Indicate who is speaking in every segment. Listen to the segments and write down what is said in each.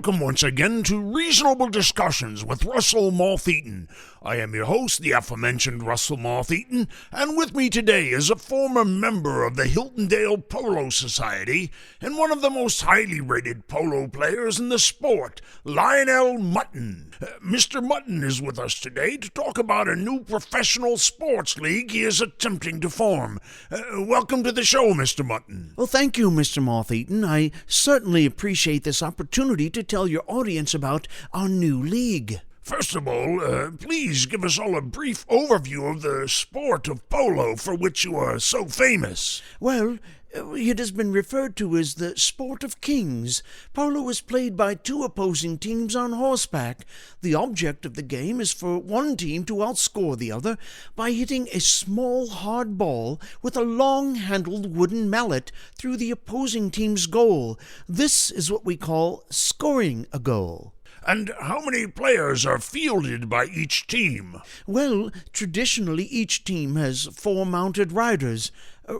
Speaker 1: Welcome once again to Reasonable Discussions with Russell Moth-Eaton. I am your host, the aforementioned Russell Moth-Eaton, and with me today is a former member of the Hiltondale Polo Society and one of the most highly rated polo players in the sport, Lionel Mutton. Mr. Mutton is with us today to talk about a new professional sports league he is attempting to form. Welcome to the show, Mr. Mutton.
Speaker 2: Well, thank you, Mr. Moth-Eaton. I certainly appreciate this opportunity to tell your audience about our new league.
Speaker 1: First of all, please give us all a brief overview of the sport of polo for which you are so famous.
Speaker 2: Well, it has been referred to as the sport of kings. Polo is played by two opposing teams on horseback. The object of the game is for one team to outscore the other by hitting a small hard ball with a long-handled wooden mallet through the opposing team's goal. This is what we call scoring a goal.
Speaker 1: And how many players are fielded by each team?
Speaker 2: Well, traditionally each team has 4 mounted riders.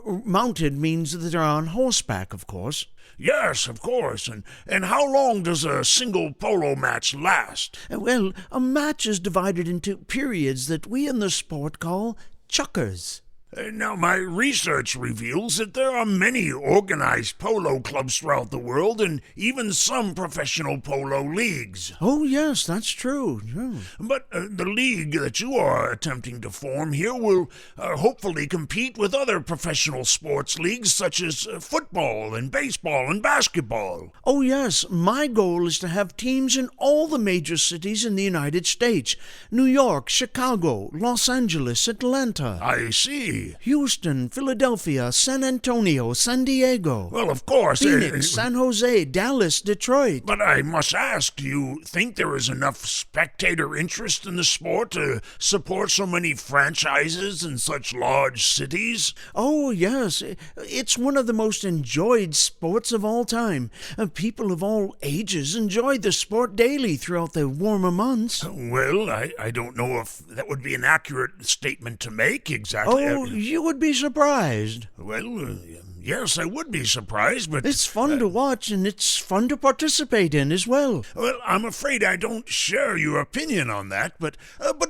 Speaker 2: Mounted means that they're on horseback, of course.
Speaker 1: Yes, of course. And how long does a single polo match last?
Speaker 2: Well, a match is divided into periods that we in the sport call chukkers.
Speaker 1: Now, my research reveals that there are many organized polo clubs throughout the world and even some professional polo leagues.
Speaker 2: Oh, yes, that's true. Yeah.
Speaker 1: But the league that you are attempting to form here will hopefully compete with other professional sports leagues such as football and baseball and basketball.
Speaker 2: Oh, yes, my goal is to have teams in all the major cities in the United States. New York, Chicago, Los Angeles, Atlanta.
Speaker 1: I see.
Speaker 2: Houston, Philadelphia, San Antonio, San Diego.
Speaker 1: Well, of course.
Speaker 2: Phoenix, San Jose, Dallas, Detroit.
Speaker 1: But I must ask, do you think there is enough spectator interest in the sport to support so many franchises in such large cities?
Speaker 2: Oh, yes. It's one of the most enjoyed sports of all time. People of all ages enjoy the sport daily throughout the warmer months.
Speaker 1: Well, I don't know if that would be an accurate statement to make exactly.
Speaker 2: Oh, you would be surprised.
Speaker 1: Well, yes, I would be surprised, but...
Speaker 2: It's fun to watch, and it's fun to participate in as well.
Speaker 1: Well, I'm afraid I don't share your opinion on that, but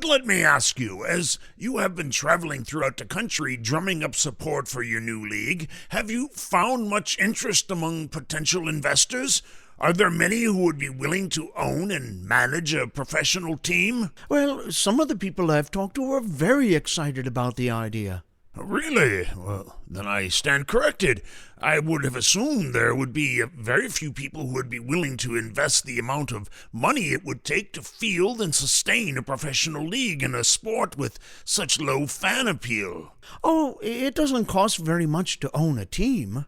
Speaker 1: let me ask you, as you have been traveling throughout the country drumming up support for your new league, have you found much interest among potential investors? Are there many who would be willing to own and manage a professional team?
Speaker 2: Well, some of the people I've talked to are very excited about the idea.
Speaker 1: Really? Well, then I stand corrected. I would have assumed there would be very few people who would be willing to invest the amount of money it would take to field and sustain a professional league in a sport with such low fan appeal.
Speaker 2: Oh, it doesn't cost very much to own a team.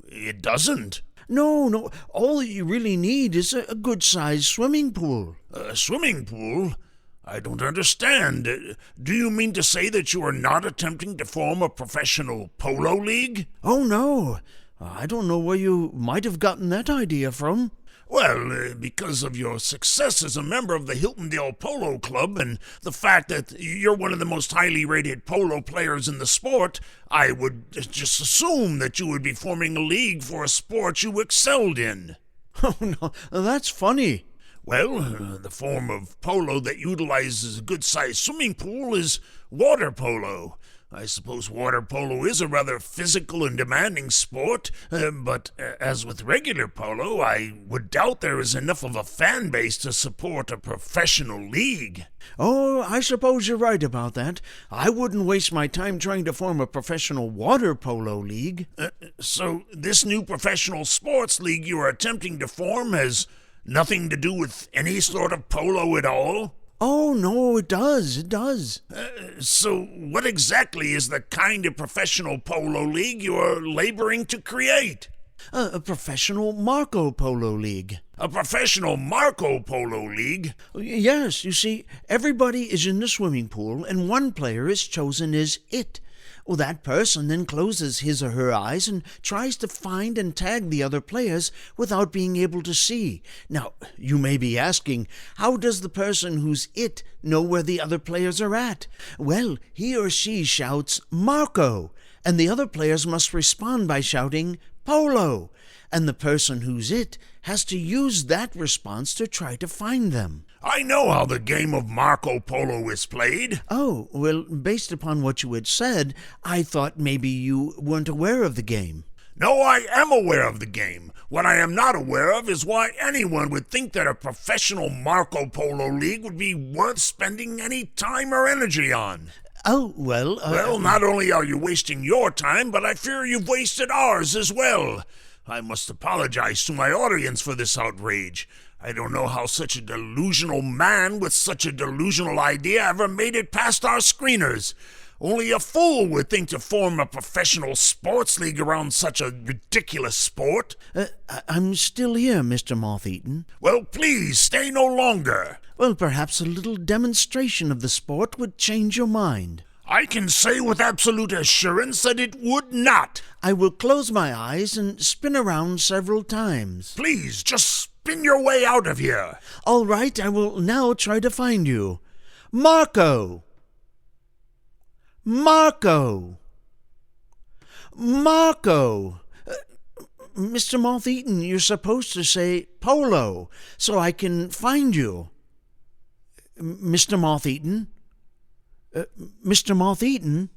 Speaker 1: It doesn't?
Speaker 2: No. All you really need is a good-sized swimming pool.
Speaker 1: A swimming pool? I don't understand. Do you mean to say that you are not attempting to form a professional polo league?
Speaker 2: Oh, no. I don't know where you might have gotten that idea from.
Speaker 1: Well, because of your success as a member of the Hiltondale Polo Club and the fact that you're one of the most highly rated polo players in the sport, I would just assume that you would be forming a league for a sport you excelled in.
Speaker 2: Oh, no, that's funny.
Speaker 1: Well, the form of polo that utilizes a good-sized swimming pool is water polo. I suppose water polo is a rather physical and demanding sport, but as with regular polo, I would doubt there is enough of a fan base to support a professional league.
Speaker 2: Oh, I suppose you're right about that. I wouldn't waste my time trying to form a professional water polo league.
Speaker 1: So this new professional sports league you are attempting to form has nothing to do with any sort of polo at all?
Speaker 2: Oh, no, it does.
Speaker 1: So what exactly is the kind of professional polo league you are laboring to create?
Speaker 2: A professional Marco Polo League.
Speaker 1: A professional Marco Polo League?
Speaker 2: Yes, you see, everybody is in the swimming pool, and one player is chosen as it. Well, that person then closes his or her eyes and tries to find and tag the other players without being able to see. Now, you may be asking, how does the person who's it know where the other players are at? Well, he or she shouts, Marco, and the other players must respond by shouting, Polo. and the person who's it has to use that response to try to find them.
Speaker 1: I know how the game of Marco Polo is played.
Speaker 2: Oh, well, based upon what you had said, I thought maybe you weren't aware of the game.
Speaker 1: No, I am aware of the game. What I am not aware of is why anyone would think that a professional Marco Polo League would be worth spending any time or energy on.
Speaker 2: Oh, well...
Speaker 1: Well, not only are you wasting your time, but I fear you've wasted ours as well. I must apologize to my audience for this outrage. I don't know how such a delusional man with such a delusional idea ever made it past our screeners. Only a fool would think to form a professional sports league around such a ridiculous sport.
Speaker 2: I'm still here, Mr. Moth-Eaton.
Speaker 1: Well, please, stay no longer.
Speaker 2: Well, perhaps a little demonstration of the sport would change your mind.
Speaker 1: I can say with absolute assurance that it would not.
Speaker 2: I will close my eyes and spin around several times.
Speaker 1: Please, just spin your way out of here.
Speaker 2: All right, I will now try to find you. Marco! Marco! Marco! Mr. Moth-Eaton, you're supposed to say Polo, so I can find you. Mr. Moth-Eaton? Mr. Moth-Eaton?